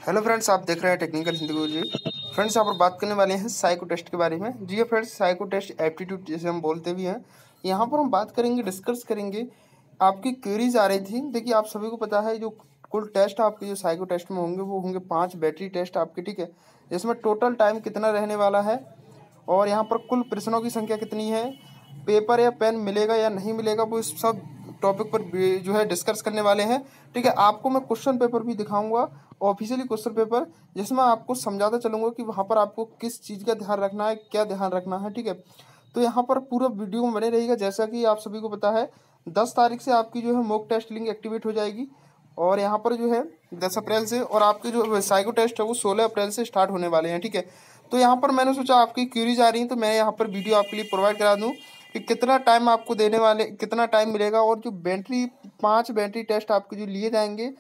Hello friends, आप देख रहे हैं टेक्निकल हिंदी गुरु जी। फ्रेंड्स, यहाँ पर बात करने वाले हैं साइको टेस्ट के बारे में। जी फ्रेंड्स, साइको टेस्ट एप्टीट्यूड जैसे हम बोलते भी हैं। यहाँ पर हम बात करेंगे, डिस्कस करेंगे। आपकी क्वेरीज आ रही थी। देखिए, आप सभी को पता है जो कुल टेस्ट आपके जो साइको टेस्ट में होंगे वो होंगे 5 बैटरी टेस्ट आपके, ठीक है। इसमें टोटल टाइम कितना रहने वाला है और यहाँ पर कुल प्रश्नों की संख्या कितनी है, पेपर या पेन मिलेगा या नहीं मिलेगा, वो इस सब टॉपिक पर जो है डिस्कस करने वाले हैं, ठीक है। आपको मैं क्वेश्चन पेपर भी दिखाऊंगा, ऑफिशियली क्वेश्चन पेपर, जिसमें आपको समझाता चलूंगा कि वहाँ पर आपको किस चीज़ का ध्यान रखना है, क्या ध्यान रखना है, ठीक है। तो यहाँ पर पूरा वीडियो में बने रहेगा। जैसा कि आप सभी को पता है 10 तारीख से आपकी जो है मॉक टेस्ट लिंक एक्टिवेट हो जाएगी और यहाँ पर जो है 10 अप्रैल से, और आपके जो साइको टेस्ट है वो 16 अप्रैल से स्टार्ट होने वाले हैं, ठीक है। तो यहाँ पर मैंने सोचा आपकी क्यूरीज आ रही हैं तो मैं यहाँ पर वीडियो आपके लिए प्रोवाइड करा दूँ कि कितना टाइम आपको देने वाले, कितना टाइम मिलेगा, और जो बैटरी 5 बैटरी टेस्ट आपके जो लिए जाएंगे,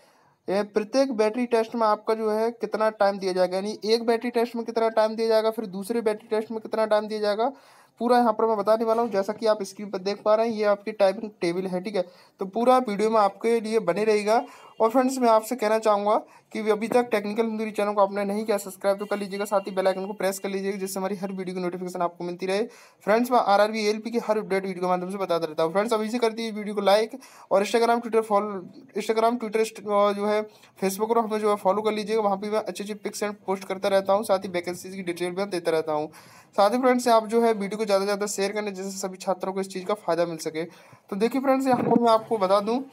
प्रत्येक बैटरी टेस्ट में आपका जो है कितना टाइम दिया जाएगा, यानी एक बैटरी टेस्ट में कितना टाइम दिया जाएगा, फिर दूसरे बैटरी टेस्ट में कितना टाइम दिया जाएगा, पूरा यहाँ पर मैं बताने वाला हूँ। जैसा कि आप स्क्रीन पर देख पा रहे हैं, ये आपकी टाइपिंग टेबल है, ठीक है। तो पूरा वीडियो में आपके लिए बने रहेगा। और फ्रेंड्स, मैं आपसे कहना चाहूँगा कि अभी तक टेक्निकल हिंदी चैनल को आपने नहीं किया सब्सक्राइब तो कर लीजिएगा, साथ ही बेल आइकन को प्रेस कर लीजिएगा, जिससे हमारी हर वीडियो की नोटिफिकेशन आपको मिलती रहे। फ्रेंड्स, मैं आरआरबी एएलपी की हर अपडेट वीडियो के माध्यम से बताता रहता हूँ। फ्रेंड्स, अभी से करती है वीडियो को लाइक, और इंस्टाग्राम ट्विटर जो है फेसबुक पर हमें जो है फॉलो कर लीजिएगा। वहाँ पर मैं अच्छी अच्छी पिक्स एंड पोस्ट करता रहता हूँ, साथ ही वैकेंसीज की डिटेल भी देता रहता हूँ। साथ ही फ्रेंड्स, आप जो है वीडियो को ज़्यादा से ज़्यादा शेयर करने, जिससे सभी छात्रों को इस चीज़ का फायदा मिल सके। तो देखिए फ्रेंड्स, यहाँ पर मैं आपको बता दूँ,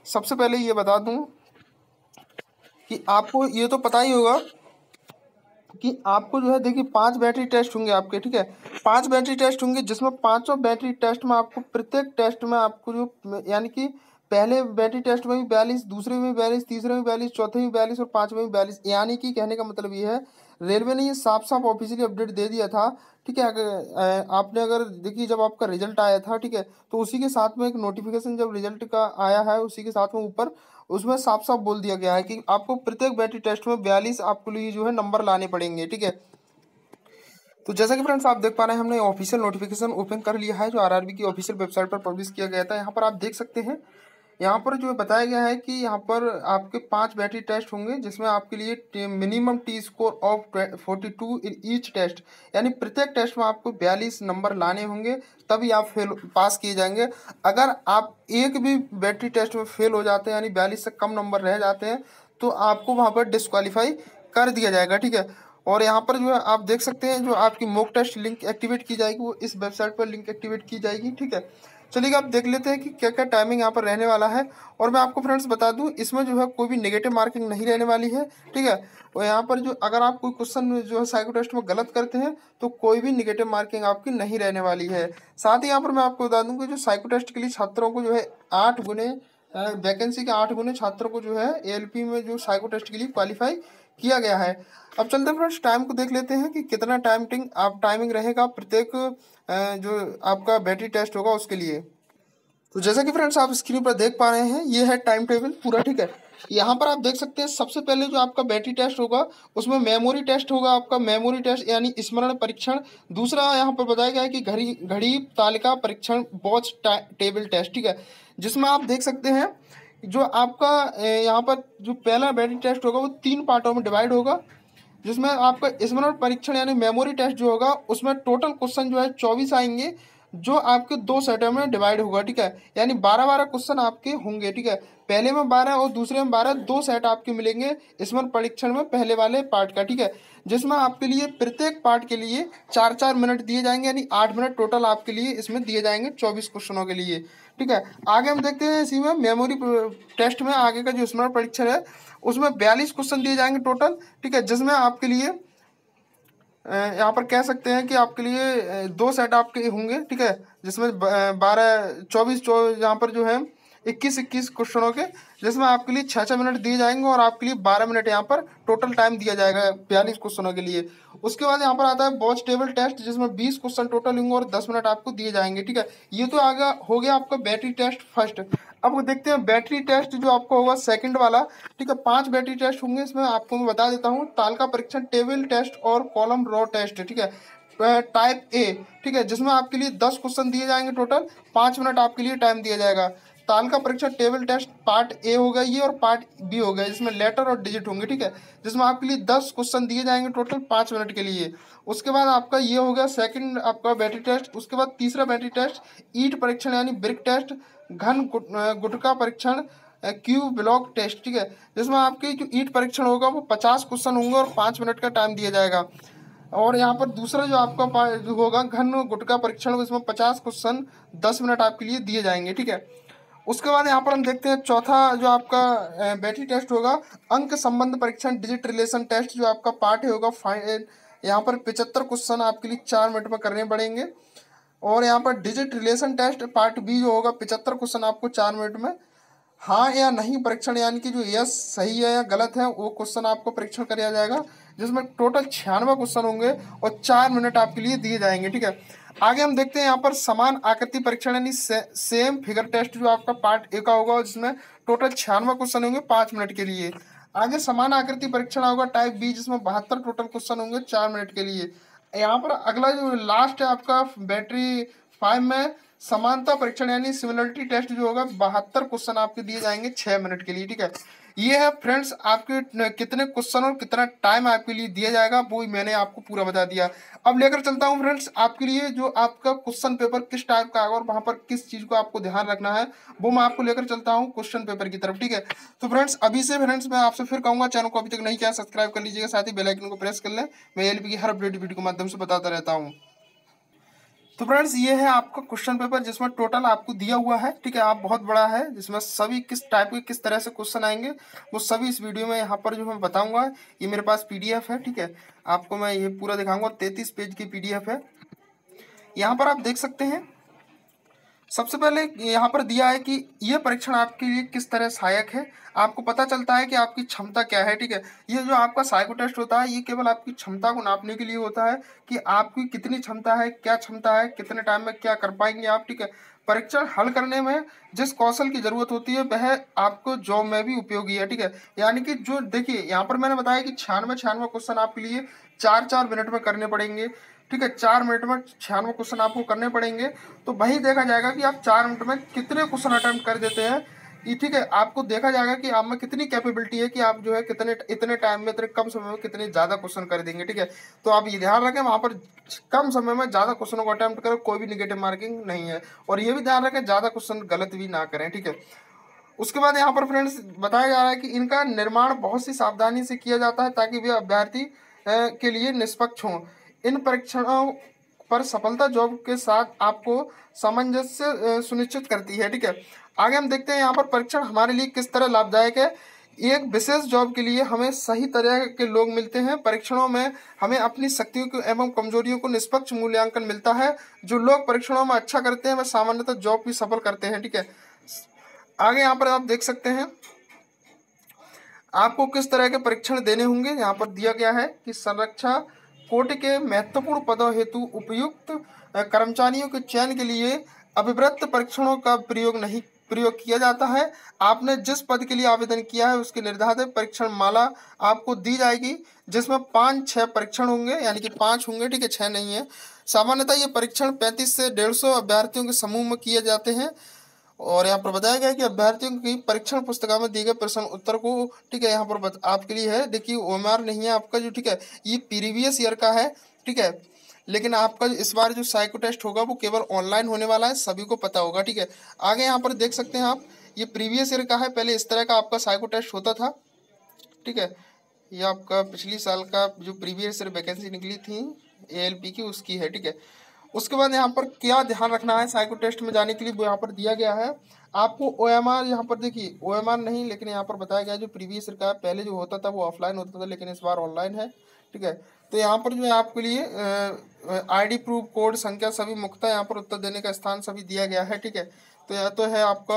सबसे पहले ये बता दूँ कि आपको ये तो पता ही होगा कि आपको जो है, देखिए 5 बैटरी टेस्ट होंगे आपके, ठीक है। 5 बैटरी टेस्ट होंगे, जिसमें पांचों बैटरी टेस्ट में आपको, प्रत्येक टेस्ट में आपको जो, यानी कि पहले बैटरी टेस्ट में भी 42, दूसरे में भी 42, तीसरे में 42, चौथे में 42 और पांचवें में 42। यानी कि कहने का मतलब ये है, रेलवे ने ये साफ साफ ऑफिशियली अपडेट दे दिया था, ठीक है। आपने अगर देखिए, जब आपका रिजल्ट आया था, ठीक है, तो उसी के साथ में एक नोटिफिकेशन जब रिजल्ट का आया है, उसी के साथ में ऊपर उसमें साफ साफ बोल दिया गया है कि आपको प्रत्येक बैटरी टेस्ट में 42 आपको लिए जो है नंबर लाने पड़ेंगे, ठीक है। तो जैसा कि फ्रेंड्स आप देख पा रहे हैं, हमने ऑफिशियल नोटिफिकेशन ओपन कर लिया है, जो आरआरबी की ऑफिशियल वेबसाइट पर पब्लिश किया गया था। यहाँ पर आप देख सकते हैं, यहाँ पर जो बताया गया है कि यहाँ पर आपके 5 बैटरी टेस्ट होंगे, जिसमें आपके लिए minimum T score of 42 in each test, यानी प्रत्येक टेस्ट में आपको 42 नंबर लाने होंगे, तभी आप पास किए जाएंगे। अगर आप एक भी बैटरी टेस्ट में फेल हो जाते हैं, यानी 42 से कम नंबर रह जाते हैं, तो आपको वहाँ पर डिस्क्वालीफाई कर दिया जाएगा, ठीक है। और यहाँ पर जो है आप देख सकते हैं, जो आपकी मॉक टेस्ट लिंक एक्टिवेट की जाएगी, वो इस वेबसाइट पर लिंक एक्टिवेट की जाएगी, ठीक है। चलिए आप देख लेते हैं कि क्या क्या टाइमिंग यहाँ पर रहने वाला है। और मैं आपको फ्रेंड्स बता दूं, इसमें जो है कोई भी नेगेटिव मार्किंग नहीं रहने वाली है, ठीक है। और यहाँ पर जो, अगर आप कोई क्वेश्चन जो है साइको टेस्ट में गलत करते हैं, तो कोई भी नेगेटिव मार्किंग आपकी नहीं रहने वाली है। साथ ही यहाँ पर मैं आपको बता दूँ कि जो साइको टेस्ट के लिए छात्रों को जो है 8 गुने वैकेंसी के 8 गुने छात्रों को जो है एएलपी में जो साइको टेस्ट के लिए क्वालिफाई किया गया है। अब चलते हैं फ्रेंड्स, टाइम को देख लेते हैं कि कितना टाइमिंग रहेगा प्रत्येक जो आपका बैटरी टेस्ट होगा उसके लिए। तो जैसा कि फ्रेंड्स आप स्क्रीन पर देख पा रहे हैं, ये है टाइम टेबल पूरा, ठीक है। यहाँ पर आप देख सकते हैं, सबसे पहले जो आपका बैटरी टेस्ट होगा उसमें मेमोरी टेस्ट होगा, आपका मेमोरी टेस्ट यानी स्मरण परीक्षण। दूसरा यहाँ पर बताया गया है कि घड़ी घड़ी तालिका परीक्षण, वॉच टेबल टेस्ट, ठीक है। जिसमें आप देख सकते हैं, जो आपका यहाँ पर जो पहला बैटरी टेस्ट होगा वो 3 पार्टों में डिवाइड होगा, जिसमें आपका स्मरण परीक्षण यानी मेमोरी टेस्ट जो होगा, उसमें टोटल क्वेश्चन जो है 24 आएंगे, जो आपके 2 सेटों में डिवाइड होगा, ठीक है। यानी 12-12 क्वेश्चन आपके होंगे, ठीक है। पहले में 12 और दूसरे में 12, 2 सेट आपके मिलेंगे स्मरण परीक्षण में पहले वाले पार्ट का, ठीक है। जिसमें आपके लिए प्रत्येक पार्ट के लिए 4-4 मिनट दिए जाएंगे, यानी 8 मिनट टोटल आपके लिए इसमें दिए जाएंगे 24 क्वेश्चनों के लिए, ठीक है। आगे हम देखते हैं, इसी में मेमोरी टेस्ट में आगे का जो स्मरण परीक्षण है उसमें 42 क्वेश्चन दिए जाएंगे टोटल, ठीक है। जिसमें आपके लिए यहाँ पर कह सकते हैं कि आपके लिए 2 सेट आपके होंगे, ठीक है। जिसमें 12-24 यहाँ पर जो है 21-21 क्वेश्चनों के, जिसमें आपके लिए 6-6 मिनट दिए जाएंगे और आपके लिए 12 मिनट यहाँ पर टोटल टाइम दिया जाएगा 42 क्वेश्चनों के लिए। उसके बाद यहाँ पर आता है वॉच टेबल टेस्ट, जिसमें 20 क्वेश्चन टोटल होंगे और 10 मिनट आपको दिए जाएंगे, ठीक है। ये तो आगे हो गया आपका बैटरी टेस्ट फर्स्ट। अब देखते हैं बैटरी टेस्ट जो आपको होगा सेकंड वाला, ठीक है। 5 बैटरी टेस्ट होंगे, इसमें आपको मैं बता देता हूँ, तालिका परीक्षण, टेबल टेस्ट और कॉलम रो टेस्ट, ठीक है। टाइप ए, ठीक है, जिसमें आपके लिए 10 क्वेश्चन दिए जाएंगे टोटल, 5 मिनट आपके लिए टाइम दिया जाएगा। ताल का परीक्षण टेबल टेस्ट पार्ट ए होगा ये और पार्ट बी होगा, जिसमें लेटर और डिजिट होंगे, ठीक है, जिसमें आपके लिए 10 क्वेश्चन दिए जाएंगे टोटल 5 मिनट के लिए। उसके बाद आपका ये हो गया सेकंड आपका बैटरी टेस्ट। उसके बाद तीसरा बैटरी टेस्ट ईट परीक्षण यानी ब्रिक टेस्ट, घन गुटका परीक्षण, क्यूब ब्लॉक टेस्ट, ठीक है, जिसमें आपके जो ईट परीक्षण होगा वो 50 क्वेश्चन होंगे और 5 मिनट का टाइम दिया जाएगा। और यहाँ पर दूसरा जो आपका जो होगा घन गुटका परीक्षण, इसमें 50 क्वेश्चन 10 मिनट आपके लिए दिए जाएंगे, ठीक है। उसके बाद यहाँ पर हम देखते हैं चौथा जो आपका बैटरी टेस्ट होगा अंक संबंध परीक्षण डिजिट रिलेशन टेस्ट, जो आपका पार्ट होगा फाइन। यहाँ पर 75 क्वेश्चन आपके लिए 4 मिनट में करने पड़ेंगे। और यहाँ पर digit relation test part B जो होगा 75 क्वेश्चन आपको 4 मिनट में हाँ या नहीं परीक्षण, यानी कि जो यस सही है या गलत है वो क्वेश्चन आपको परीक्षण कराया जाएगा, जिसमें टोटल 96 क्वेश्चन होंगे और 4 मिनट आपके लिए दिए जाएंगे, ठीक है। आगे हम देखते हैं यहाँ पर समान आकृति परीक्षण यानी सेम फिगर टेस्ट, जो आपका पार्ट ए का होगा, जिसमें टोटल 96 क्वेश्चन होंगे 5 मिनट के लिए। आगे समान आकृति परीक्षण होगा टाइप बी, जिसमें 72 टोटल क्वेश्चन होंगे 4 मिनट के लिए। यहाँ पर अगला जो लास्ट है आपका बैटरी 5 में समानता परीक्षण यानी सिमिलरिटी टेस्ट जो होगा 72 क्वेश्चन आपके दिए जाएंगे 6 मिनट के लिए, ठीक है। ये है फ्रेंड्स आपके कितने क्वेश्चन और कितना टाइम आपके लिए दिया जाएगा वो मैंने आपको पूरा बता दिया। अब लेकर चलता हूँ फ्रेंड्स आपके लिए जो आपका क्वेश्चन पेपर किस टाइप का आएगा और वहाँ पर किस चीज़ को आपको ध्यान रखना है वो मैं आपको लेकर चलता हूँ क्वेश्चन पेपर की तरफ, ठीक है। तो फ्रेंड्स अभी से फ्रेंड्स मैं आपसे फिर कहूँगा चैनल को अभी तक नहीं किया सब्सक्राइब कर लीजिएगा, साथ ही बेल आइकन को प्रेस कर लें। मैं एलपी की हर अपडेट वीडियो के माध्यम से बताता रहता हूँ। तो फ्रेंड्स ये है आपका क्वेश्चन पेपर जिसमें टोटल आपको दिया हुआ है, ठीक है, आप बहुत बड़ा है, जिसमें सभी किस टाइप के किस तरह से क्वेश्चन आएंगे वो सभी इस वीडियो में यहाँ पर जो मैं बताऊंगा। ये मेरे पास पीडीएफ है, ठीक है, आपको मैं ये पूरा दिखाऊंगा। 33 पेज की पीडीएफ है, यहाँ पर आप देख सकते हैं। सबसे पहले यहाँ पर दिया है कि यह परीक्षण आपके लिए किस तरह सहायक है, आपको पता चलता है कि आपकी क्षमता क्या है, ठीक है। ये जो आपका साइको टेस्ट होता है ये केवल आपकी क्षमता को नापने के लिए होता है कि आपकी कितनी क्षमता है, क्या क्षमता है, कितने टाइम में क्या कर पाएंगे आप, ठीक है। परीक्षण हल करने में जिस कौशल की जरूरत होती है वह आपको जॉब में भी उपयोगी है, ठीक है। यानी कि जो देखिए यहाँ पर मैंने बताया कि 96 क्वेश्चन आपके लिए 4-4 मिनट में करने पड़ेंगे, ठीक है। 4 मिनट में 96 क्वेश्चन आपको करने पड़ेंगे, तो वही देखा जाएगा कि आप 4 मिनट में कितने क्वेश्चन अटेम्प्ट कर देते हैं, ये ठीक है। आपको देखा जाएगा कि आप में कितनी कैपेबिलिटी है कि आप जो है कितने इतने टाइम में इतने कम समय में कितने ज़्यादा क्वेश्चन कर देंगे, ठीक है। तो आप ये ध्यान रखें वहाँ पर कम समय में ज़्यादा क्वेश्चनों को अटेम्प्ट करें, कोई भी निगेटिव मार्किंग नहीं है। और ये भी ध्यान रखें ज़्यादा क्वेश्चन गलत भी ना करें, ठीक है। उसके बाद यहाँ पर फ्रेंड्स बताया जा रहा है कि इनका निर्माण बहुत सी सावधानी से किया जाता है ताकि वे अभ्यर्थी के लिए निष्पक्ष हों। इन परीक्षणों पर सफलता जॉब के साथ आपको सामंजस्य सुनिश्चित करती है, ठीक है। आगे हम देखते हैं यहाँ पर परीक्षण हमारे लिए किस तरह लाभदायक है। एक विशेष जॉब के लिए हमें सही तरह के लोग मिलते हैं। परीक्षणों में हमें अपनी शक्तियों को एवं कमजोरियों को निष्पक्ष मूल्यांकन मिलता है। जो लोग परीक्षणों में अच्छा करते हैं वह सामान्यतः जॉब भी सफल करते हैं, ठीक है। आगे यहाँ पर आप देख सकते हैं आपको किस तरह के परीक्षण देने होंगे। यहाँ पर दिया गया है कि संरक्षा कोटि के महत्वपूर्ण पदों हेतु उपयुक्त कर्मचारियों के चयन के लिए अभिवृत्त परीक्षणों का प्रयोग किया जाता है। आपने जिस पद के लिए आवेदन किया है उसकी निर्धारित परीक्षण माला आपको दी जाएगी, जिसमें 5-6 परीक्षण होंगे, यानी कि 5 होंगे, ठीक है, 6 नहीं है। सामान्यतः ये परीक्षण 35 से 150 अभ्यर्थियों के समूह में किए जाते हैं। और यहाँ पर बताया गया है कि अभ्यर्थियों की परीक्षण पुस्तिका में दिए गए प्रश्न उत्तर को, ठीक है, यहाँ पर आपके लिए है। देखिए ओएमआर नहीं है आपका जो, ठीक है, ये प्रीवियस ईयर का है, ठीक है। लेकिन आपका इस बार जो साइको टेस्ट होगा वो केवल ऑनलाइन होने वाला है, सभी को पता होगा, ठीक है। आगे यहाँ पर देख सकते हैं आप, ये प्रीवियस ईयर का है, पहले इस तरह का आपका साइको टेस्ट होता था, ठीक है। ये आपका पिछली साल का जो प्रीवियस ईयर वैकेंसी निकली थी एएलपी की उसकी है, ठीक है। उसके बाद यहाँ पर क्या ध्यान रखना है साइको टेस्ट में जाने के लिए वो यहाँ पर दिया गया है आपको। ओएमआर यहाँ पर देखिए ओएमआर नहीं, लेकिन यहाँ पर बताया गया जो प्रीवियस ईयर का पहले जो होता था वो ऑफलाइन होता था, लेकिन इस बार ऑनलाइन है, ठीक है। तो यहाँ पर जो है आपके लिए आईडी प्रूफ कोड संख्या सभी मुक्त है, यहाँ पर उत्तर देने का स्थान सभी दिया गया है, ठीक है। तो यह तो है आपका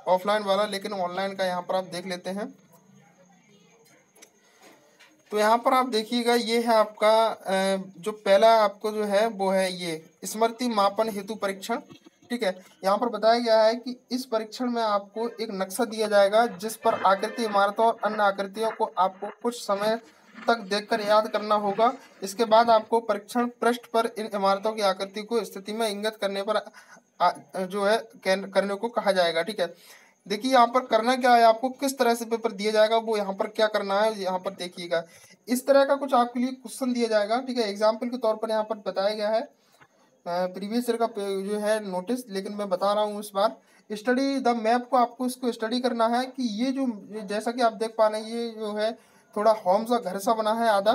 ऑफलाइन वाला, लेकिन ऑनलाइन का यहाँ पर आप देख लेते हैं। तो यहाँ पर आप देखिएगा ये है आपका जो पहला आपको जो है वो है ये स्मृति मापन हेतु परीक्षण, ठीक है। यहाँ पर बताया गया है कि इस परीक्षण में आपको एक नक्शा दिया जाएगा जिस पर आकृति इमारतों और अन्य आकृतियों को आपको कुछ समय तक देखकर याद करना होगा। इसके बाद आपको परीक्षण पृष्ठ पर इन इमारतों की आकृति को स्थिति में इंगित करने पर जो है करने को कहा जाएगा। ठीक है, देखिए यहाँ पर करना क्या है, आपको किस तरह से पेपर दिया जाएगा वो यहाँ पर क्या करना है यहाँ पर देखिएगा। इस तरह का कुछ आपके लिए क्वेश्चन दिया जाएगा। ठीक है, एग्जाम्पल के तौर पर यहाँ पर बताया गया है प्रीवियस ईयर का जो है नोटिस, लेकिन मैं बता रहा हूँ इस बार। स्टडी द मैप को आपको इसको स्टडी करना है कि ये जो जैसा कि आप देख पा रहे हैं ये जो है थोड़ा होम सा घर सा बना है आधा,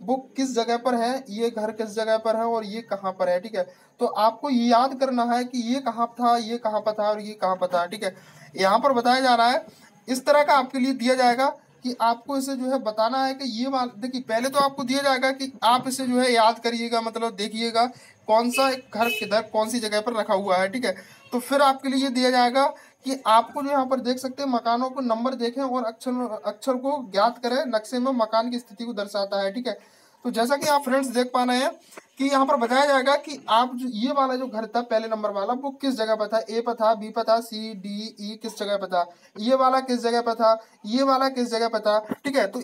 वो किस जगह पर है, ये घर किस जगह पर है और ये कहाँ पर है। ठीक है, तो आपको ये याद करना है कि ये कहाँ था, ये कहाँ पर था और ये कहाँ पर था। ठीक है, यहाँ पर बताया जा रहा है इस तरह का आपके लिए दिया जाएगा कि आपको इसे जो है बताना है कि ये देखिए पहले तो आपको दिया जाएगा कि आप इसे जो है याद करिएगा, मतलब देखिएगा कौन सा एक घर किधर कौन सी जगह पर रखा हुआ है। ठीक है, तो फिर आपके लिए ये दिया जाएगा कि आपको जो यहाँ पर देख सकते हैं मकानों को नंबर देखें और अक्षर अक्षर को ज्ञात करें, नक्शे में मकान की स्थिति को दर्शाता है। ठीक है, तो जैसा कि आप फ्रेंड्स देख पा रहे हैं कि यहाँ पर बताया जाएगा कि आप जो ये वाला जो घर था पहले नंबर वाला वो किस जगह पर था, ए पर था, बी पर था, सी डी ई किस जगह पर था, ये वाला किस जगह पर था, ये वाला किस जगह पर था। ठीक है, तो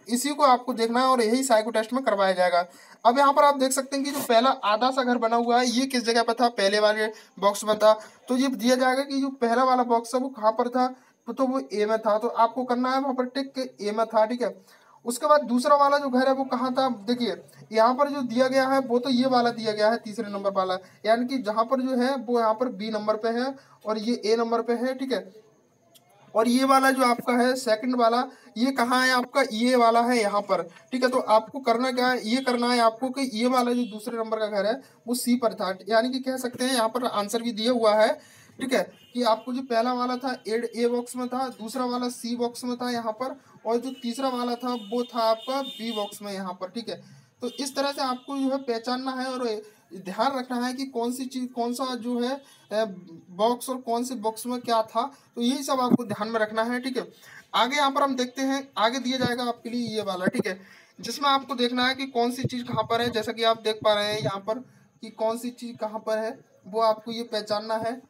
इसी को आपको देखना है और यही साइको टेस्ट में करवाया जाएगा। अब यहाँ पर आप देख सकते हैं कि जो पहला आधा सा घर बना हुआ है ये किस जगह पर था, पहले वाले बॉक्स में था, तो ये दिया जाएगा कि जो पहला वाला बॉक्स है वो कहाँ पर था, तो वो ए में था, तो आपको करना है वहां पर टिक के ए में था। ठीक है, उसके बाद दूसरा वाला जो घर है वो कहाँ था, देखिए यहाँ पर जो दिया गया है वो तो ये वाला दिया गया है तीसरे नंबर वाला, यानी कि जहां पर जो है वो यहाँ पर बी नंबर पे है और ये ए नंबर पे है। ठीक है, और ये वाला जो आपका है सेकंड वाला ये कहाँ है आपका, ये वाला है यहाँ पर। ठीक है, तो आपको करना क्या है, ये करना है आपको कि ये वाला जो दूसरे नंबर का घर है वो सी पर था, यानी कि कह सकते हैं यहाँ पर आंसर भी दिया हुआ है। ठीक है, कि आपको जो पहला वाला था ए बॉक्स में था, दूसरा वाला सी बॉक्स में था यहाँ पर, और जो तीसरा वाला था वो था आपका बी बॉक्स में यहाँ पर। ठीक है, तो इस तरह से आपको जो है पहचानना है और ध्यान रखना है कि कौन सी चीज कौन सा जो है बॉक्स और कौन से बॉक्स में क्या था, तो यही सब आपको ध्यान में रखना है। ठीक है, आगे यहाँ पर हम देखते हैं, आगे दिया जाएगा आपके लिए ये वाला। ठीक है, जिसमें आपको देखना है कि कौन सी चीज कहाँ पर है, जैसा कि आप देख पा रहे हैं यहाँ पर कि कौन सी चीज कहाँ पर है वो आपको ये पहचानना है।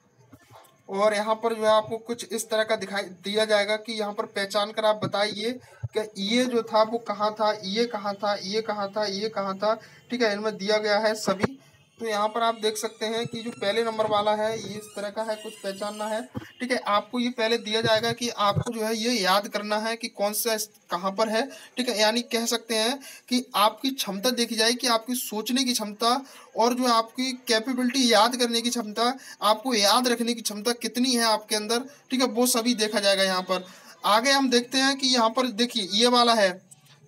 और यहाँ पर जो है आपको कुछ इस तरह का दिखाई दिया जाएगा कि यहाँ पर पहचान कर आप बताइए कि ये जो था वो कहाँ था, ये कहाँ था, ये कहाँ था, ये कहाँ था। ठीक है, इनमें दिया गया है सभी। तो यहाँ पर आप देख सकते हैं कि जो पहले नंबर वाला है ये इस तरह का है, कुछ पहचानना है। ठीक है, आपको ये पहले दिया जाएगा कि आपको जो है ये याद करना है कि कौन सा कहाँ पर है। ठीक है, यानी कह सकते हैं कि आपकी क्षमता देखी जाए कि आपकी सोचने की क्षमता और जो आपकी कैपेबिलिटी याद करने की क्षमता, आपको याद रखने की क्षमता कितनी है आपके अंदर। ठीक है, वो सभी देखा जाएगा यहाँ पर। आगे हम देखते हैं कि यहाँ पर देखिए ये वाला है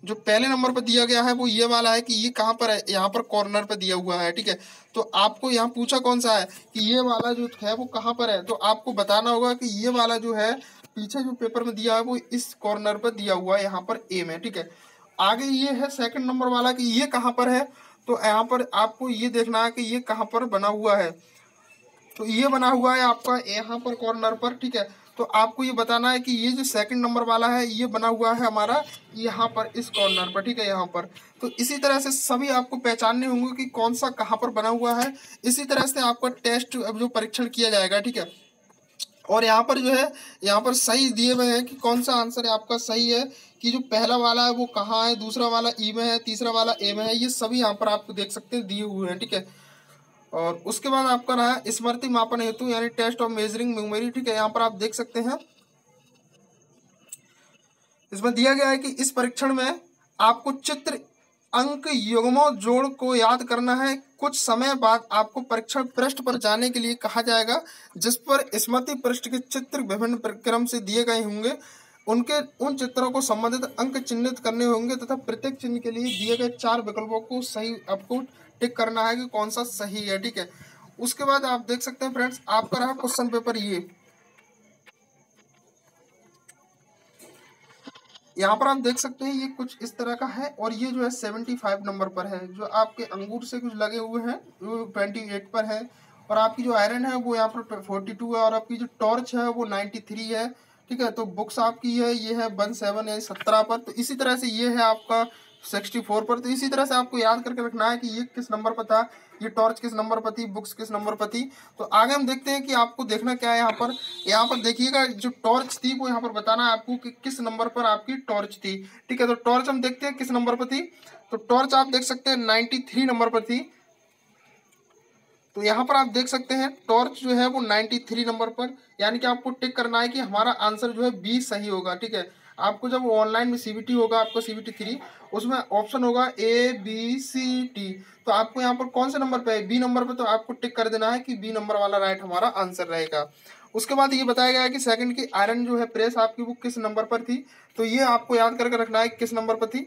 जो पहले नंबर पर दिया गया है वो ये वाला है कि ये कहाँ पर है, यहाँ पर कॉर्नर पर दिया हुआ है। ठीक है, तो आपको यहाँ पूछा कौन सा है कि ये वाला जो है वो कहाँ पर है, तो आपको बताना होगा कि ये वाला जो है पीछे जो पेपर में दिया है वो इस कॉर्नर पर दिया हुआ है यहाँ पर ए में। ठीक है, आगे ये है सेकंड नंबर वाला कि ये कहाँ पर है, तो यहाँ पर आपको ये देखना है कि ये कहाँ पर बना हुआ है, तो ये बना हुआ है आपका यहाँ पर कॉर्नर पर। ठीक है, तो आपको ये बताना है कि ये जो सेकंड नंबर वाला है ये बना हुआ है हमारा यहाँ पर इस कॉर्नर पर। ठीक है, यहाँ पर। तो इसी तरह से सभी आपको पहचानने होंगे कि कौन सा कहाँ पर बना हुआ है। इसी तरह से आपका टेस्ट अब जो परीक्षण किया जाएगा। ठीक है, और यहाँ पर जो है यहाँ पर सही दिए हुए हैं कि कौन सा आंसर है आपका सही है, कि जो पहला वाला है वो कहाँ है, दूसरा वाला ई में है, तीसरा वाला ए में है, ये सभी यहाँ पर आपको देख सकते हैं दिए हुए हैं। ठीक है, और उसके बाद आपका रहा स्मृति मापन हेतु यानी टेस्ट ऑफ मेजरिंग मेमोरी। ठीक है, यहाँ पर आप देख सकते हैं इसमें दिया गया है कि इस परीक्षण में आपको चित्र अंक युग्मों जोड़ को याद करना है। कुछ समय बाद आपको परीक्षण पृष्ठ पर जाने के लिए कहा जाएगा जिस पर स्मृति पृष्ठ के चित्र विभिन्न क्रम से दिए गए होंगे, उनके उन चित्रों को संबंधित अंक चिन्हित करने होंगे तथा प्रत्येक चिन्ह के लिए दिए गए 4 विकल्पों को सही आपको टिक करना है कि कौन सा सही है। ठीक है, उसके बाद आप देख सकते हैं फ्रेंड्स आपका रहा क्वेश्चन पेपर ये, यहाँ पर आप देख सकते हैं ये कुछ इस तरह का है और ये जो है 75 नंबर पर है, जो आपके अंगूर से कुछ लगे हुए हैं वो 28 पर है, और आपकी जो आयरन है वो यहाँ पर 42 है, और आपकी जो टॉर्च है वो 93 है। ठीक है, तो बुक्स आपकी है ये है 17 या 17 पर, तो इसी तरह से ये है आपका 64 पर। तो इसी तरह से आपको याद करके रखना है कि ये किस नंबर पर था, ये टॉर्च किस नंबर पर थी, बुक्स किस नंबर पर थी। तो आगे हम देखते हैं कि आपको देखना क्या है यहाँ पर देखिएगा जो टॉर्च थी वो यहाँ पर बताना है आपको कि किस नंबर पर आपकी टॉर्च थी। ठीक है, तो टॉर्च हम देखते हैं किस नंबर पर थी, तो टॉर्च आप देख सकते हैं 93 नंबर पर थी। तो यहाँ पर आप देख सकते हैं टॉर्च जो है वो 93 नंबर पर, यानी कि आपको टिक करना है कि हमारा आंसर जो है बी सही होगा। ठीक है, आपको जब ऑनलाइन में सीबीटी होगा, आपका सीबीटी 3, उसमें ऑप्शन होगा ABCD, तो आपको यहाँ पर कौन से नंबर पे है, बी नंबर पे, तो आपको टिक कर देना है कि बी नंबर वाला राइट हमारा आंसर रहेगा। उसके बाद ये बताया गया है कि सेकंड की आयरन जो है प्रेस आपकी वो किस नंबर पर थी, तो ये आपको याद करके रखना है किस नंबर पर थी,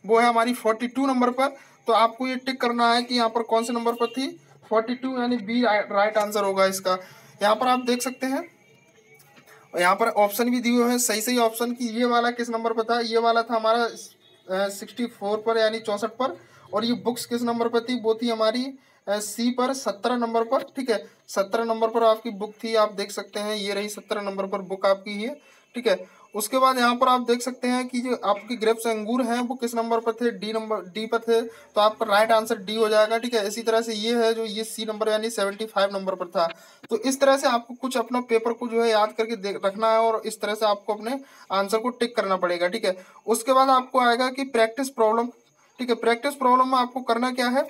वो है हमारी 42 नंबर पर। तो आपको ये टिक करना है कि यहाँ पर कौन से नंबर पर थी, 42, यानी बी राइट आंसर होगा इसका। यहाँ पर आप देख सकते हैं, और यहाँ पर ऑप्शन भी दिए हुए हैं सही सही ऑप्शन की, ये वाला किस नंबर पर था, ये वाला था हमारा 64 पर, यानी 64 पर। और ये बुक्स किस नंबर पर थी, वो थी हमारी सी पर, 17 नंबर पर। ठीक है, 17 नंबर पर आपकी बुक थी, आप देख सकते हैं ये रही 17 नंबर पर बुक आपकी है। ठीक है, उसके बाद यहाँ पर आप देख सकते हैं कि जो आपके ग्रेप्स अंगूर हैं वो किस नंबर पर थे, डी पर थे, तो आपका राइट आंसर डी हो जाएगा। ठीक है, इसी तरह से ये है जो ये सी नंबर यानी 75 नंबर पर था। तो इस तरह से आपको कुछ अपना पेपर को जो है याद करके रखना है, और इस तरह से आपको अपने आंसर को टिक करना पड़ेगा। ठीक है, उसके बाद आपको आएगा कि प्रैक्टिस प्रॉब्लम। ठीक है, प्रैक्टिस प्रॉब्लम में आपको करना क्या है,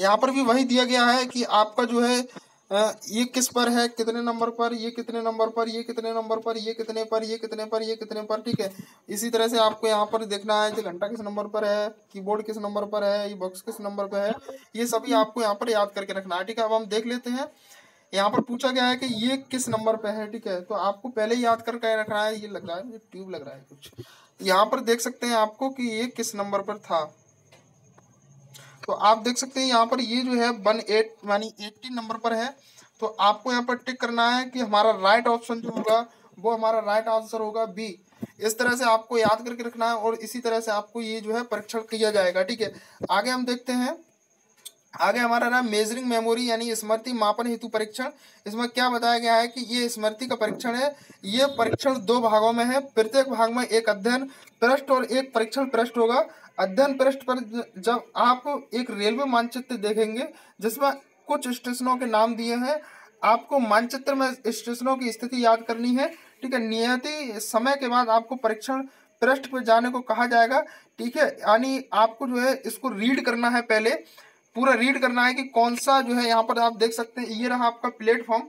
यहाँ पर भी वही दिया गया है कि आपका जो है ये किस पर है, कितने नंबर पर, ये कितने नंबर पर, ये कितने नंबर पर, ये कितने पर, ये कितने पर, ये कितने पर। ठीक है, इसी तरह से आपको यहाँ पर देखना है कि घंटा किस नंबर पर है, कीबोर्ड किस नंबर पर है, ये बॉक्स किस नंबर पर है, ये सभी आपको यहाँ पर याद करके रखना है। ठीक है, अब हम देख लेते हैं, यहाँ पर पूछा गया है कि ये किस नंबर पे है। ठीक है, तो आपको पहले ही याद करके रखना है, ये लग रहा है, ये ट्यूब लग रहा है कुछ, यहाँ पर देख सकते हैं आपको कि ये किस नंबर पर था। तो आप देख सकते हैं यहाँ पर ये जो है 18 यानी 18 नंबर पर है। तो आपको यहाँ पर टिक करना है कि हमारा राइट ऑप्शन जो होगा वो हमारा राइट आंसर होगा बी। इस तरह से आपको याद करके रखना है, और इसी तरह से आपको ये जो है परीक्षण किया जाएगा। ठीक है, आगे हम देखते हैं, आगे हमारा रहा मेजरिंग मेमोरी यानी स्मृति मापन हेतु परीक्षण। इसमें क्या बताया गया है कि ये स्मृति का परीक्षण है। ये परीक्षण 2 भागों में है, प्रत्येक भाग में एक अध्ययन पृष्ठ और एक परीक्षण पृष्ठ होगा। अध्ययन पृष्ठ पर जब आप एक रेलवे मानचित्र देखेंगे जिसमें कुछ स्टेशनों के नाम दिए हैं, आपको मानचित्र में स्टेशनों की स्थिति याद करनी है। ठीक है, नियत समय के बाद आपको परीक्षण पृष्ठ पर जाने को कहा जाएगा। ठीक है, यानी आपको जो है इसको रीड करना है, पहले पूरा रीड करना है कि कौन सा जो है, यहाँ पर आप देख सकते हैं ये रहा आपका प्लेटफॉर्म,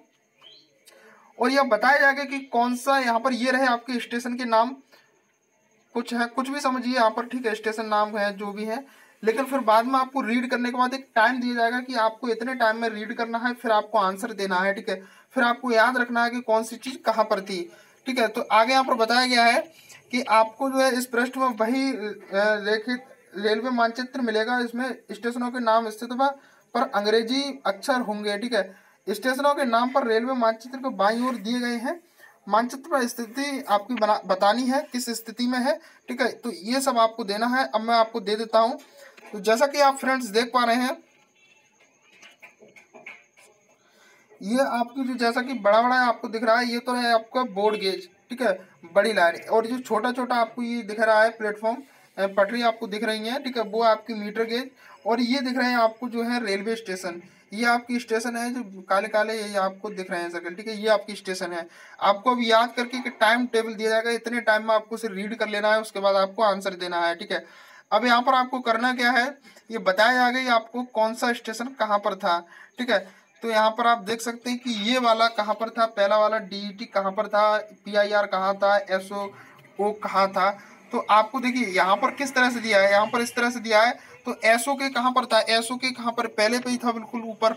और यह बताया जाएगा कि कौन सा, यहाँ पर ये रहे आपके स्टेशन के नाम, कुछ है, कुछ भी समझिए यहाँ पर। ठीक है, स्टेशन नाम है जो भी है, लेकिन फिर बाद में आपको रीड करने के बाद एक टाइम दिया जाएगा कि आपको इतने टाइम में रीड करना है, फिर आपको आंसर देना है। ठीक है, फिर आपको याद रखना है कि कौन सी चीज कहाँ पर थी। ठीक है, तो आगे यहाँ पर बताया गया है कि आपको जो है इस पृष्ठ में वही रेखित रेलवे मानचित्र मिलेगा, इसमें स्टेशनों के नाम स्थित पर अंग्रेजी अक्षर होंगे। ठीक है, स्टेशनों के नाम पर रेलवे मानचित्र को बाईं ओर दिए गए हैं, मानचित्र पर स्थिति आपकी बतानी है किस स्थिति में है। ठीक है, तो ये सब आपको देना है। अब मैं आपको दे देता हूं। तो जैसा कि आप फ्रेंड्स देख पा रहे हैं, ये आपकी जो जैसा कि बड़ा बड़ा आपको दिख रहा है, ये तो है आपका बोर्ड गेज। ठीक है, बड़ी लाइन, और जो छोटा छोटा आपको ये दिख रहा है प्लेटफॉर्म, पटरी आपको दिख रही है। ठीक है, वो आपकी मीटर गेज, और ये दिख रहे हैं आपको जो है रेलवे स्टेशन, ये आपकी स्टेशन है जो काले काले ये आपको दिख रहे हैं सर्कल। ठीक है, ये आपकी स्टेशन है। आपको अब याद करके कि टाइम टेबल दिया जाएगा, इतने टाइम में आपको सिर्फ रीड कर लेना है, उसके बाद आपको आंसर देना है। ठीक है, अब यहाँ पर आपको करना क्या है, ये बताया जाएगा कि आपको कौन सा स्टेशन कहाँ पर था। ठीक है, तो यहाँ पर आप देख सकते हैं कि ये वाला कहाँ पर था, पहला वाला डीईटी कहाँ पर था, पीआईआर कहाँ था, एसओ कहाँ था। तो आपको देखिए यहाँ पर किस तरह से दिया है, यहाँ पर इस तरह से दिया है। तो एसओ के कहाँ पर था, एसओ के कहाँ पर, पहले पे ही था बिल्कुल ऊपर।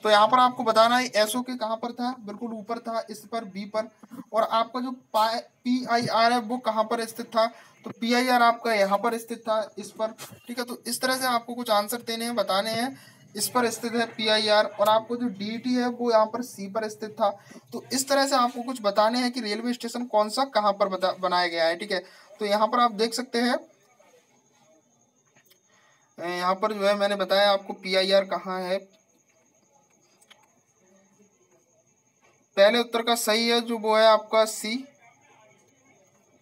तो यहाँ पर आपको बताना है एसओ के कहाँ पर था, बिल्कुल ऊपर था, इस पर बी पर। और आपका जो पीआईआर है वो कहाँ पर स्थित था, तो पीआईआर आपका यहाँ पर स्थित था, इस पर। ठीक है, तो इस तरह से आपको कुछ आंसर देने हैं, बताने हैं। इस पर स्थित है पीआईआर, और आपको जो डीईटी है वो यहाँ पर सी पर स्थित था। तो इस तरह से आपको कुछ बताने हैं कि रेलवे स्टेशन कौन सा कहाँ पर बनाया गया है। ठीक है, तो यहाँ पर आप देख सकते हैं, यहाँ पर जो है मैंने बताया आपको पीआईआर कहाँ है। पहले उत्तर का सही है जो वो है आपका सी।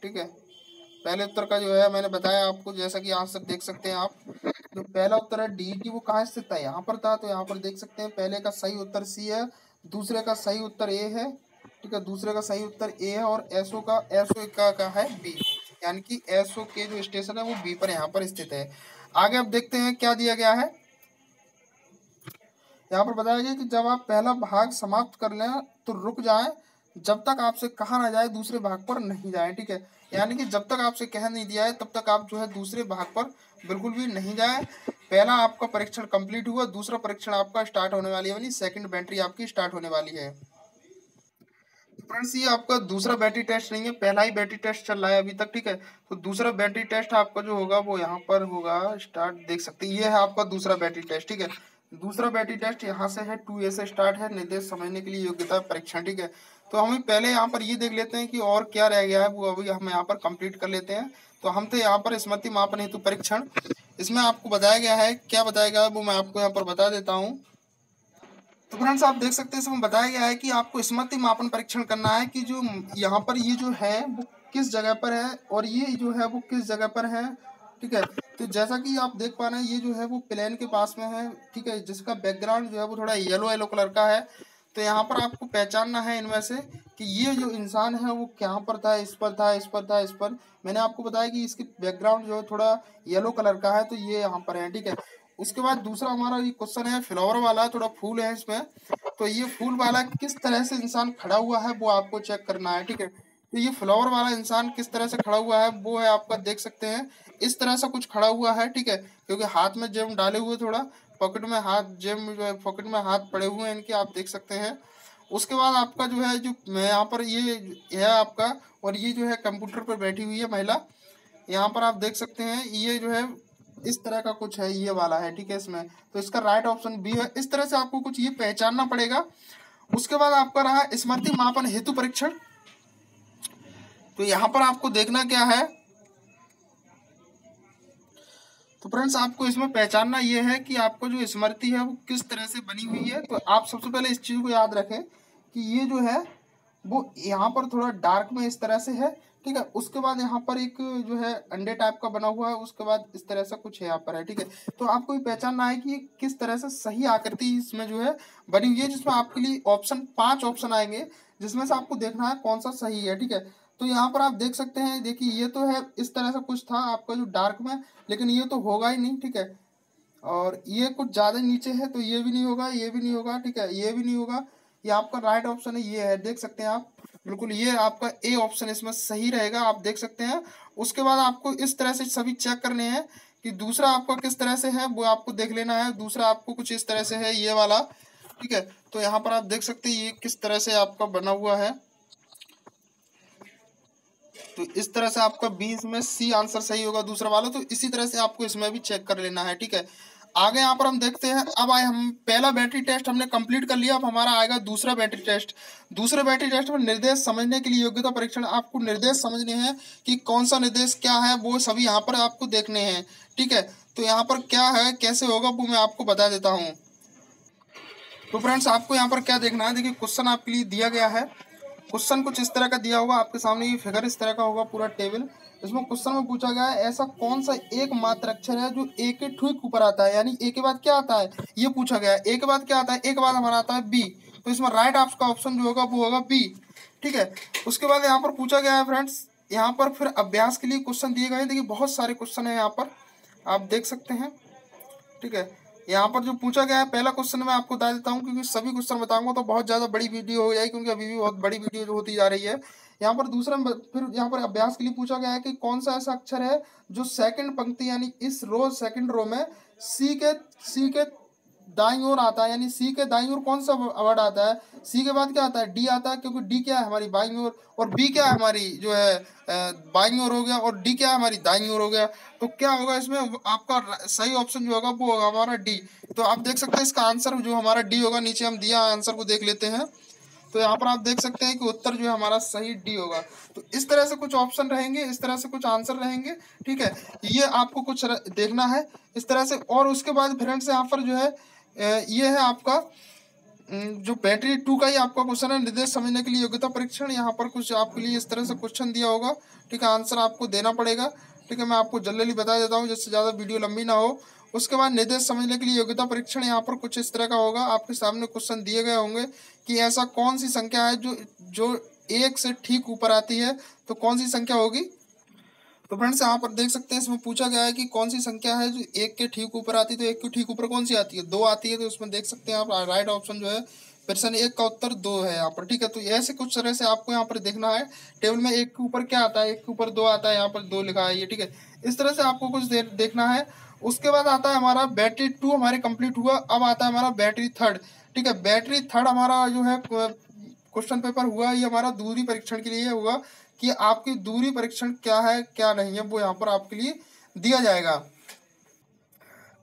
ठीक है, पहले उत्तर का जो है मैंने बताया आपको, जैसा कि आंसर देख सकते हैं आप। जो पहला उत्तर है डी की वो कहाँ स्थित था, यहाँ पर था। तो यहाँ पर देख सकते हैं पहले का सही उत्तर सी है, दूसरे का सही उत्तर ए है। ठीक है, दूसरे का सही उत्तर ए है, और एसओ का है बी, यानी कि एसओ के जो स्टेशन है वो बी पर यहाँ पर स्थित है। आगे अब देखते हैं क्या दिया गया है। यहाँ पर बताया गया कि जब आप पहला भाग समाप्त कर लें तो रुक जाएं, जब तक आपसे कहा ना जाए दूसरे भाग पर नहीं जाएं। ठीक है, यानी कि जब तक आपसे कह नहीं दिया है तब तक आप जो है दूसरे भाग पर बिल्कुल भी नहीं जाए। पहला आपका परीक्षण कंप्लीट हुआ, दूसरा परीक्षण आपका स्टार्ट होने वाली है, यानी सेकंड बैटरी आपकी स्टार्ट होने वाली है। फ्रेंड्स ये आपका दूसरा बैटरी टेस्ट नहीं है, पहला ही बैटरी टेस्ट चल रहा है अभी तक। ठीक है, तो दूसरा बैटरी टेस्ट आपका जो होगा वो यहाँ पर होगा स्टार्ट, देख सकते हैं ये है आपका दूसरा बैटरी टेस्ट। ठीक है, दूसरा बैटरी टेस्ट यहाँ से है, 2A से स्टार्ट है, निर्देश समझने के लिए योग्यता परीक्षण। ठीक है, तो हम पहले यहाँ पर ये देख लेते हैं कि और क्या रह गया है, वो अभी हम यहाँ पर कंप्लीट कर लेते हैं। तो हम थे यहाँ पर स्मृति मापन हेतु परीक्षण, इसमें आपको बताया गया है, क्या बताया गया है वो मैं आपको यहाँ पर बता देता हूँ। तो फ्रेंड्स आप देख सकते हैं इसमें बताया गया है कि आपको स्मृति मापन परीक्षण करना है कि जो यहाँ पर ये जो है वो किस जगह पर है और ये जो है वो किस जगह पर है। ठीक है, तो जैसा कि आप देख पा रहे हैं ये जो है वो प्लेन के पास में है। ठीक है, जिसका बैकग्राउंड जो है वो थोड़ा येलो येलो कलर का है। तो यहाँ पर आपको पहचानना है इनमें से कि ये जो इंसान है वो कहाँ पर था, इस पर था, इस पर था, इस पर। मैंने आपको बताया कि इसकी बैकग्राउंड जो है थोड़ा येलो कलर का है, तो ये यहाँ पर है। ठीक है, उसके बाद दूसरा हमारा ये क्वेश्चन है फ्लावर वाला, थोड़ा फूल है इसमें। तो ये फूल वाला किस तरह से इंसान खड़ा हुआ है वो आपको चेक करना है। ठीक है, तो ये फ्लावर वाला इंसान किस तरह से खड़ा हुआ है वो है आपका, देख सकते हैं इस तरह से कुछ खड़ा हुआ है। ठीक है, क्योंकि हाथ में जेब डाले हुए, थोड़ा पॉकेट में हाथ, जेब में जो है पॉकेट में हाथ पड़े हुए हैं इनके, आप देख सकते हैं। उसके बाद आपका जो है, जो मैं यहाँ पर ये है आपका, और ये जो है कंप्यूटर पर बैठी हुई है महिला, यहाँ पर आप देख सकते हैं ये जो है इस तरह का कुछ है, ये वाला है। ठीक है, इसमें तो इसका राइट ऑप्शन बी है। इस तरह से आपको कुछ ये पहचानना पड़ेगा। उसके बाद आपका रहा स्मृति मापन हेतु परीक्षण। तो यहाँ पर आपको देखना क्या है, तो फ्रेंड्स आपको इसमें पहचानना ये है कि आपको जो स्मृति है वो किस तरह से बनी हुई है। तो आप सबसे पहले इस चीज को याद रखें कि ये जो है वो यहाँ पर थोड़ा डार्क में इस तरह से है। ठीक है, उसके बाद यहाँ पर एक जो है अंडे टाइप का बना हुआ है, उसके बाद इस तरह से कुछ यहाँ पर है। ठीक है, तो आपको ये पहचानना है कि ये किस तरह से सही आकृति इसमें जो है बनी हुई है, जिसमें आपके लिए ऑप्शन 5 ऑप्शन आएंगे, जिसमें से आपको देखना है कौन सा सही है। ठीक है, तो यहाँ पर आप देख सकते हैं, देखिए ये तो है इस तरह से कुछ था आपका जो डार्क में, लेकिन ये तो होगा ही नहीं। ठीक है, और ये कुछ ज्यादा नीचे है तो ये भी नहीं होगा, ये भी नहीं होगा। ठीक है, ये भी नहीं होगा। ये आपका राइट ऑप्शन है, ये है, देख सकते हैं आप, बिल्कुल ये आपका ए ऑप्शन इसमें सही रहेगा, आप देख सकते हैं। उसके बाद आपको इस तरह से सभी चेक करने हैं कि दूसरा आपका किस तरह से है वो आपको देख लेना है। दूसरा आपको कुछ इस तरह से है, ये वाला। ठीक है, तो यहाँ पर आप देख सकते हैं ये किस तरह से आपका बना हुआ है। तो इस तरह से आपका 20 में सी आंसर सही होगा दूसरा वाला। तो इसी तरह से आपको इसमें भी चेक कर लेना है। ठीक है, आगे यहाँ पर हम देखते हैं। अब आए हम, पहला बैटरी टेस्ट हमने कंप्लीट कर लिया, अब हमारा आएगा दूसरा बैटरी टेस्ट। दूसरे बैटरी टेस्ट में निर्देश समझने के लिए योग्यता परीक्षण, आपको निर्देश समझने हैं कि कौन सा निर्देश क्या है, वो सभी यहाँ पर आपको देखने हैं। ठीक है, तो यहाँ पर क्या है, कैसे होगा वो मैं आपको बता देता हूँ। तो फ्रेंड्स आपको यहाँ पर क्या देखना है, देखिए क्वेश्चन आपके लिए दिया गया है। क्वेश्चन कुछ इस तरह का दिया होगा आपके सामने, ये फिगर इस तरह का होगा पूरा टेबल। इसमें क्वेश्चन में पूछा गया है ऐसा कौन सा एक मात्र अक्षर है जो ए के ठीक ऊपर आता है, यानी ए के बाद क्या आता है, ये पूछा गया है। ए के बाद क्या आता है, ए के बाद हमारा आता है बी, तो इसमें राइट आपका ऑप्शन जो होगा वो होगा बी। ठीक है, उसके बाद यहाँ पर पूछा गया है फ्रेंड्स, यहाँ पर फिर अभ्यास के लिए क्वेश्चन दिए गए हैं। देखिए बहुत सारे क्वेश्चन है यहाँ पर, आप देख सकते हैं। ठीक है, यहाँ पर जो पूछा गया है पहला क्वेश्चन मैं आपको बता देता हूँ, क्योंकि सभी क्वेश्चन बताऊंगा तो बहुत ज़्यादा बड़ी वीडियो हो जाएगी, क्योंकि अभी भी बहुत बड़ी वीडियो जो होती जा रही है। यहाँ पर दूसरा फिर यहाँ पर अभ्यास के लिए पूछा गया है कि कौन सा ऐसा अक्षर है जो सेकंड पंक्ति यानी इस रो सेकंड रो में सी के दाईं ओर आता है, यानी सी के दाईं ओर कौन सा वर्ड आता है, सी के बाद क्या आता है, डी आता है, क्योंकि डी क्या है हमारी बाईं ओर, और बी क्या है हमारी जो है बाईं ओर हो गया, और डी क्या है हमारी दाईं ओर हो गया। तो क्या होगा इसमें, आपका सही ऑप्शन जो होगा वो होगा हमारा डी। तो आप देख सकते हैं इसका आंसर जो हमारा डी होगा, नीचे हम दिया आंसर को देख लेते हैं। तो यहाँ पर आप देख सकते हैं कि उत्तर जो है हमारा सही डी होगा। तो इस तरह से कुछ ऑप्शन रहेंगे, इस तरह से कुछ आंसर रहेंगे। ठीक है, ये आपको कुछ देखना है इस तरह से। और उसके बाद फ्रेंड्स यहाँ पर जो है ये है आपका जो बैटरी 2 का ही आपका क्वेश्चन है, निर्देश समझने के लिए योग्यता परीक्षण। यहाँ पर कुछ आपके लिए इस तरह से क्वेश्चन दिया होगा। ठीक है, आंसर आपको देना पड़ेगा। ठीक है, मैं आपको जल्दी बता देता हूँ जिससे ज़्यादा वीडियो लंबी ना हो। उसके बाद निर्देश समझने के लिए योग्यता परीक्षण, यहाँ पर कुछ इस तरह का होगा, आपके सामने क्वेश्चन दिए गए होंगे कि ऐसा कौन सी संख्या है जो जो 1 से ठीक ऊपर आती है, तो कौन सी संख्या होगी। तो फ्रेंड्स यहाँ पर देख सकते हैं इसमें पूछा गया है कि कौन सी संख्या है जो एक के ठीक ऊपर आती है, तो एक के ठीक ऊपर कौन सी आती है, 2 आती है। तो उसमें देख सकते हैं आप राइट ऑप्शन जो है प्रश्न 1 का उत्तर 2 है यहाँ पर, ठीक है। तो ऐसे कुछ तरह से आपको यहाँ पर देखना है टेबल में एक के ऊपर क्या आता है, एक के ऊपर 2 आता है, यहाँ पर 2 लिखा है ये, ठीक है। इस तरह से आपको कुछ देखना है। उसके बाद आता है हमारा बैटरी 2 हमारे कंप्लीट हुआ। अब आता है हमारा बैटरी 3, ठीक है। बैटरी 3 हमारा जो है क्वेश्चन पेपर हुआ, ये हमारा दूरी परीक्षण के लिए हुआ कि आपकी दूरी परीक्षण क्या है क्या नहीं है, वो यहाँ पर आपके लिए दिया जाएगा।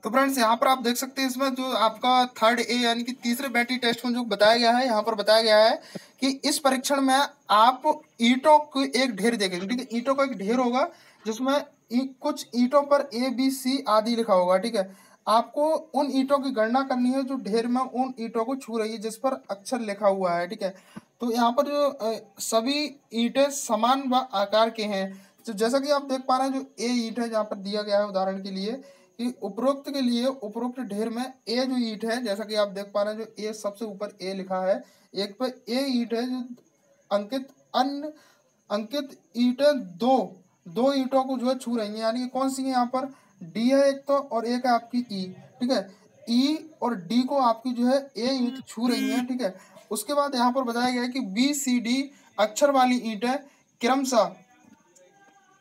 तो फ्रेंड्स यहाँ पर आप देख सकते हैं इसमें जो आपका 3rd A यानी कि तीसरे बैटरी टेस्ट में जो बताया गया है, यहाँ पर बताया गया है कि इस परीक्षण में आप ईंटों को एक ढेर देखेंगे, ठीक है। ईंटों का एक ढेर होगा जिसमें कुछ ईंटों पर ABC आदि लिखा होगा, ठीक है। आपको उन ईंटों की गणना करनी है जो ढेर में उन ईंटों को छू रही है जिस पर अक्षर लिखा हुआ है, ठीक है। तो यहाँ पर जो सभी ईंटें समान व आकार के हैं। तो जैसा कि आप देख पा रहे हैं जो ए ईंट है जहाँ पर दिया गया है उदाहरण के लिए कि उपरोक्त के लिए उपरोक्त ढेर में ए जो ईंट है, जैसा कि आप देख पा रहे हैं जो ए सबसे ऊपर ए लिखा है, एक पर ए ईंट है जो अंकित अन्य अंकित ईंटें दो ईंटों को जो है छू रही हैं, यानी कि कौन सी है यहाँ पर डी है एक तो, और एक है आपकी ई, ठीक है। ई और डी को आपकी जो है ए ईंट छू रही है, ठीक है। उसके बाद यहाँ पर बताया गया है कि BCD अक्षर वाली ईंटें क्रमशः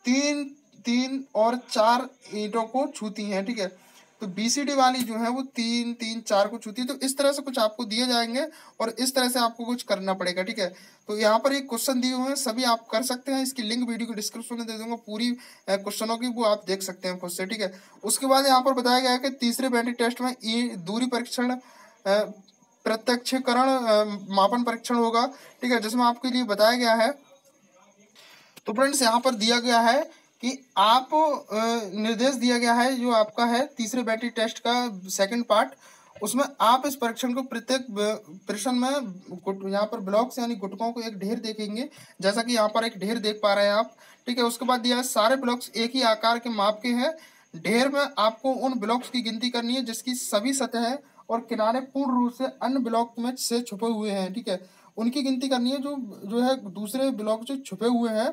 3, 3 और 4 ईंटों को छूती हैं, ठीक है। तो BCD वाली जो है वो 3, 3, 4 को छूती है। तो इस तरह से कुछ आपको दिए जाएंगे और इस तरह से आपको कुछ करना पड़ेगा, ठीक है। तो यहाँ पर एक क्वेश्चन दिए हुए हैं, सभी आप कर सकते हैं। इसकी लिंक वीडियो को डिस्क्रिप्शन में दे दूंगा, पूरी क्वेश्चनों की वो आप देख सकते हैं खुद से, ठीक है। उसके बाद यहाँ पर बताया गया है कि तीसरे बैटरी टेस्ट में दूरी परीक्षण प्रत्यक्षीकरण मापन परीक्षण होगा, ठीक है, जिसमें आपके लिए बताया गया है। तो फ्रेंड्स यहाँ पर दिया गया है कि आप निर्देश दिया गया है जो आपका है तीसरे बैटरी टेस्ट का सेकंड पार्ट, उसमें आप इस परीक्षण को प्रत्येक प्रश्न में यहाँ पर ब्लॉक्स यानी गुटकों को एक ढेर देखेंगे, जैसा कि यहाँ पर एक ढेर देख पा रहे हैं आप, ठीक है। उसके बाद दिया है सारे ब्लॉक्स एक ही आकार के माप के हैं। ढेर में आपको उन ब्लॉक्स की गिनती करनी है जिसकी सभी सतह और किनारे पूर्ण रूप से अन्य ब्लॉक में से छुपे हुए हैं, ठीक है। उनकी गिनती करनी है जो जो है दूसरे ब्लॉक जो छुपे हुए हैं।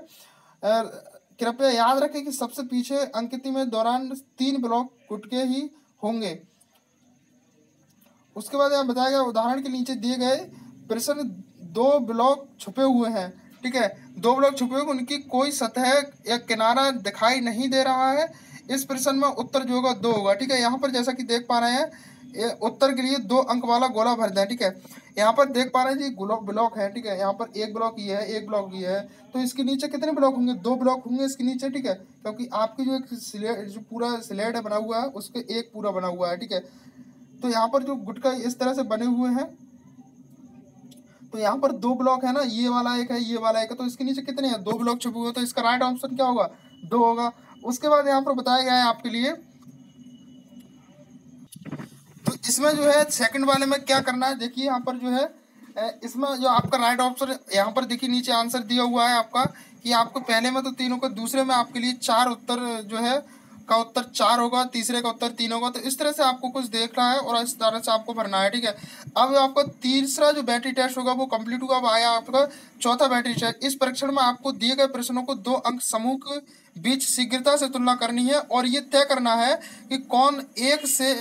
कृपया याद रखें कि सबसे पीछे अंकित में दौरान 3 ब्लॉक गुटके ही होंगे। उसके बाद यहाँ बताया गया उदाहरण के नीचे दिए गए प्रश्न 2 ब्लॉक छुपे हुए हैं, ठीक है। 2 ब्लॉक छुपे हुए, उनकी कोई सतह या किनारा दिखाई नहीं दे रहा है। इस प्रश्न में उत्तर जो होगा 2 होगा, ठीक है। यहाँ पर जैसा कि देख पा रहे हैं उत्तर के लिए 2 अंक वाला गोला भर दें, ठीक है। यहाँ पर देख पा रहे हैं जी ब्लॉक है, ठीक है। यहाँ पर एक ब्लॉक ये है, एक ब्लॉक ये है, तो इसके नीचे कितने ब्लॉक होंगे, 2 ब्लॉक होंगे इसके नीचे, ठीक है। क्योंकि आपकी जो एक स्लेट जो पूरा स्लेट है बना हुआ है उसके एक पूरा बना हुआ है, ठीक है। तो यहाँ पर जो गुटका इस तरह से बने हुए हैं, तो यहाँ पर 2 ब्लॉक है ना, ये वाला एक है, ये वाला एक है, तो इसके नीचे कितने हैं, 2 ब्लॉक छुपे हुए, तो इसका राइट ऑप्शन क्या होगा, 2 होगा। उसके बाद यहाँ पर बताया गया है आपके लिए, तो इसमें जो है सेकंड वाले में क्या करना है, देखिए यहाँ पर जो है इसमें जो आपका राइट ऑप्शन यहाँ पर देखिए नीचे आंसर दिया हुआ है आपका कि आपको पहले में तो 3 होगा, दूसरे में आपके लिए 4 उत्तर जो है का उत्तर 4 होगा, तीसरे का उत्तर 3 होगा। तो इस तरह से आपको कुछ देखना है और इस तरह से आपको भरना है, ठीक है। अब आपका तीसरा जो बैटरी टेस्ट होगा वो कंप्लीट होगा। अब आया आपका चौथा बैटरी टेस्ट। इस परीक्षण में आपको दिए गए प्रश्नों को 2 अंक समूह के बीच शीघ्रता से तुलना करनी है और ये तय करना है कि कौन एक से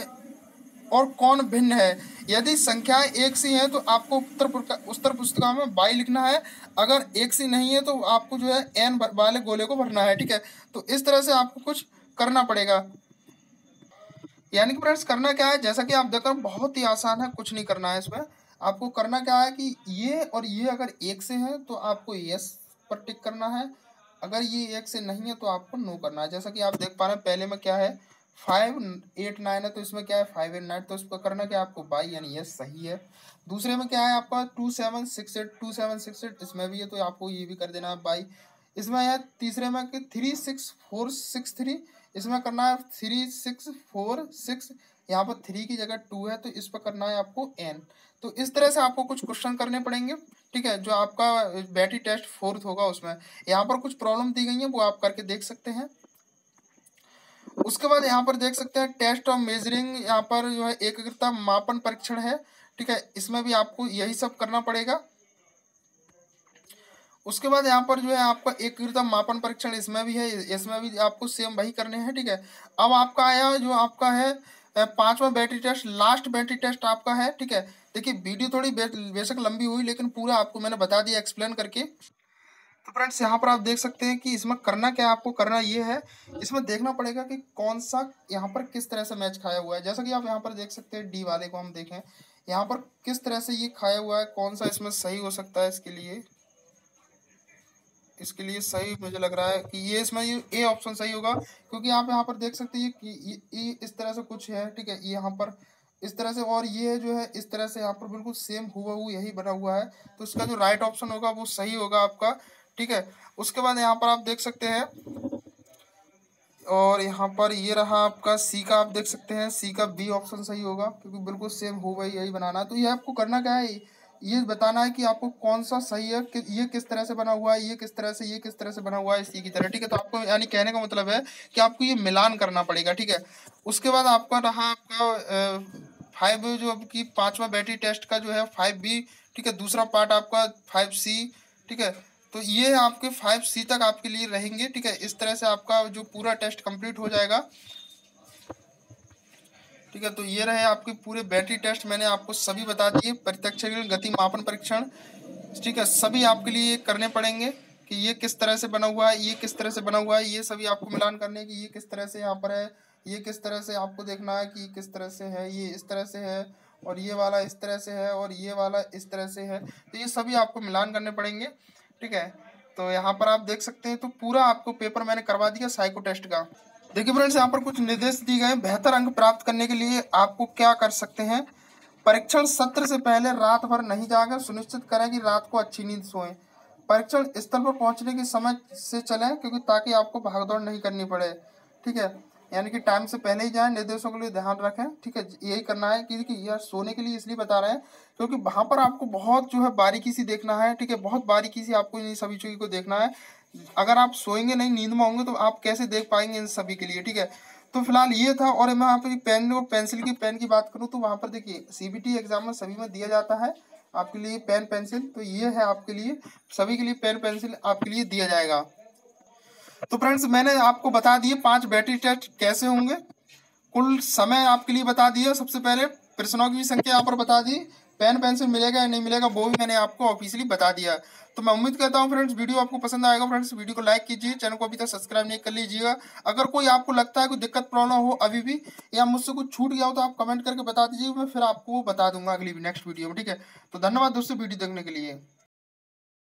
और कौन भिन्न है। यदि संख्याएं एक सी हैं तो आपको उत्तर पुस्तिका में बाई लिखना है, अगर एक सी नहीं है तो आपको जो है एन वाले गोले को भरना है, ठीक है। तो इस तरह से आपको कुछ करना पड़ेगा। यानी कि फ्रेंड्स करना क्या है, जैसा कि आप देख रहे हो बहुत ही आसान है, कुछ नहीं करना है इसमें। आपको करना क्या है कि ये और ये अगर एक से है तो आपको यस पर टिक करना है, अगर ये एक से नहीं है तो आपको नो करना है। जैसा कि आप देख पा रहे हैं पहले में क्या है 5, 8, 9 है, तो इसमें क्या है 5 और 9, तो इसको करना क्या आपको बाई यानी यस सही है। दूसरे में क्या है आपका 2, 7, 6, 8, 2, 7, 6, 8, इसमें भी है तो आपको ये भी कर देना है बाई। इसमें है तीसरे में कि 3, 6, 4, 6, 3, इसमें करना है 3, 6, 4, 6, यहाँ पर 3 की जगह 2 है तो इस पर करना है आपको एन। तो इस तरह से आपको कुछ क्वेश्चन करने पड़ेंगे, ठीक है, जो आपका बैटरी टेस्ट 4th होगा उसमें। यहाँ पर कुछ प्रॉब्लम दी गई है वो आप करके देख सकते हैं। उसके बाद यहाँ पर देख सकते हैं टेस्ट ऑफ मेजरिंग, यहाँ पर जो है एकाग्रता मापन परीक्षण है, ठीक है, इसमें भी आपको यही सब करना पड़ेगा। उसके बाद यहाँ पर जो है आपका एकीकृत मापन परीक्षण इसमें भी है, इसमें भी आपको सेम वही करने हैं, ठीक है। अब आपका आया जो आपका है पांचवा battery test, last battery test आपका है, ठीक है। देखिए वीडियो थोड़ी बेशक लंबी हुई, लेकिन पूरा आपको मैंने बता दिया एक्सप्लेन करके। तो फ्रेंड्स यहाँ पर आप देख सकते हैं कि इसमें करना क्या है, आपको करना ये है, इसमें देखना पड़ेगा कि कौन सा यहाँ पर किस तरह से मैच खाया हुआ है। जैसा कि आप यहाँ पर देख सकते हैं डी वाले को हम देखें यहाँ पर किस तरह से ये खाया हुआ है, कौन सा इसमें सही हो सकता है। इसके लिए सही मुझे लग रहा है कि ये इसमें ये ए ऑप्शन सही होगा, क्योंकि आप यहाँ पर देख सकते हैं कि ये इस तरह से कुछ है, ठीक है। ये यहाँ पर इस तरह से, और ये जो है इस तरह से यहाँ पर बिल्कुल सेम हुबहू यही बना हुआ है। तो इसका जो राइट ऑप्शन होगा वो सही होगा आपका, ठीक है। उसके बाद यहाँ पर आप देख सकते हैं, और यहाँ पर ये रहा आपका सी का, आप देख सकते हैं सी का बी ऑप्शन सही होगा, क्योंकि बिल्कुल सेम हुबहू यही बनाना है। तो ये आपको करना क्या है, ये बताना है कि आपको कौन सा सही है, कि ये किस तरह से बना हुआ है, ये किस तरह से, ये किस तरह से बना हुआ है इसी की तरह, ठीक है। तो आपको यानी कहने का मतलब है कि आपको ये मिलान करना पड़ेगा, ठीक है। उसके बाद आपका रहा आपका 5 जो आपकी पांचवा बैटरी टेस्ट का जो है 5B, ठीक है। दूसरा पार्ट आपका 5C, ठीक है। तो ये आपके 5C तक आपके लिए रहेंगे, ठीक है। इस तरह से आपका जो पूरा टेस्ट कंप्लीट हो जाएगा, ठीक है। तो ये रहे आपके पूरे बैटरी टेस्ट, मैंने आपको सभी बता दिए, प्रत्यक्ष गति मापन परीक्षण, ठीक है। सभी आपके लिए करने पड़ेंगे कि ये किस तरह से बना हुआ है, ये किस तरह से बना हुआ है, ये सभी आपको मिलान करने की, ये किस तरह से यहाँ पर है, ये किस तरह से आपको देखना है कि किस तरह से है, ये इस तरह से है, और ये वाला इस तरह से है, और ये वाला इस तरह से है। तो ये सभी आपको मिलान करने पड़ेंगे, ठीक है। तो यहाँ पर आप देख सकते हैं, तो पूरा आपको पेपर मैंने करवा दिया साइको टेस्ट का। देखिए फ्रेंड्स यहाँ पर कुछ निर्देश दिए गए। बेहतर अंक प्राप्त करने के लिए आपको क्या कर सकते हैं, परीक्षण सत्र से पहले रात भर नहीं जागें, सुनिश्चित करें कि रात को अच्छी नींद सोएं। परीक्षण स्थल पर पहुंचने के समय से चलें, क्योंकि ताकि आपको भागदौड़ नहीं करनी पड़े, ठीक है। यानी कि टाइम से पहले ही जाएं, निर्देशों के लिए ध्यान रखें, ठीक है। यही करना है कि यह सोने के लिए इसलिए बता रहे हैं क्योंकि वहां पर आपको बहुत जो है बारीकी से देखना है, ठीक है। बहुत बारीकी से आपको इन सभी चीज़ों को देखना है। अगर आप सोएंगे नहीं, नींद में होंगे, तो आप कैसे देख पाएंगे इन सभी के लिए, ठीक है। तो फिलहाल ये था। और मैं यहाँ पर पेन और पेंसिल की पेन की बात करूँ तो वहाँ पर देखिए CBT एग्जाम में सभी में दिया जाता है आपके लिए पेन पेंसिल, तो ये है आपके लिए, सभी के लिए पेन पेंसिल आपके लिए दिया जाएगा। तो फ्रेंड्स मैंने आपको बता दिए 5 बैटरी टेस्ट कैसे होंगे, कुल समय आपके लिए बता दिया, सबसे पहले प्रश्नों की भी संख्या यहाँ पर बता दी, पेन पेंसिल मिलेगा या नहीं मिलेगा वो भी मैंने आपको ऑफिशियली बता दिया। तो मैं उम्मीद करता हूँ फ्रेंड्स वीडियो आपको पसंद आएगा। फ्रेंड्स वीडियो को लाइक कीजिए, चैनल को अभी तक सब्सक्राइब नहीं कर लीजिएगा। अगर कोई आपको लगता है कोई दिक्कत प्रॉब्लम हो अभी भी, या मुझसे कुछ छूट गया हो, तो आप कमेंट करके बता दीजिए, मैं फिर आपको बता दूंगा अगली नेक्स्ट वीडियो में, ठीक है। तो धन्यवाद दोस्तों वीडियो देखने के लिए।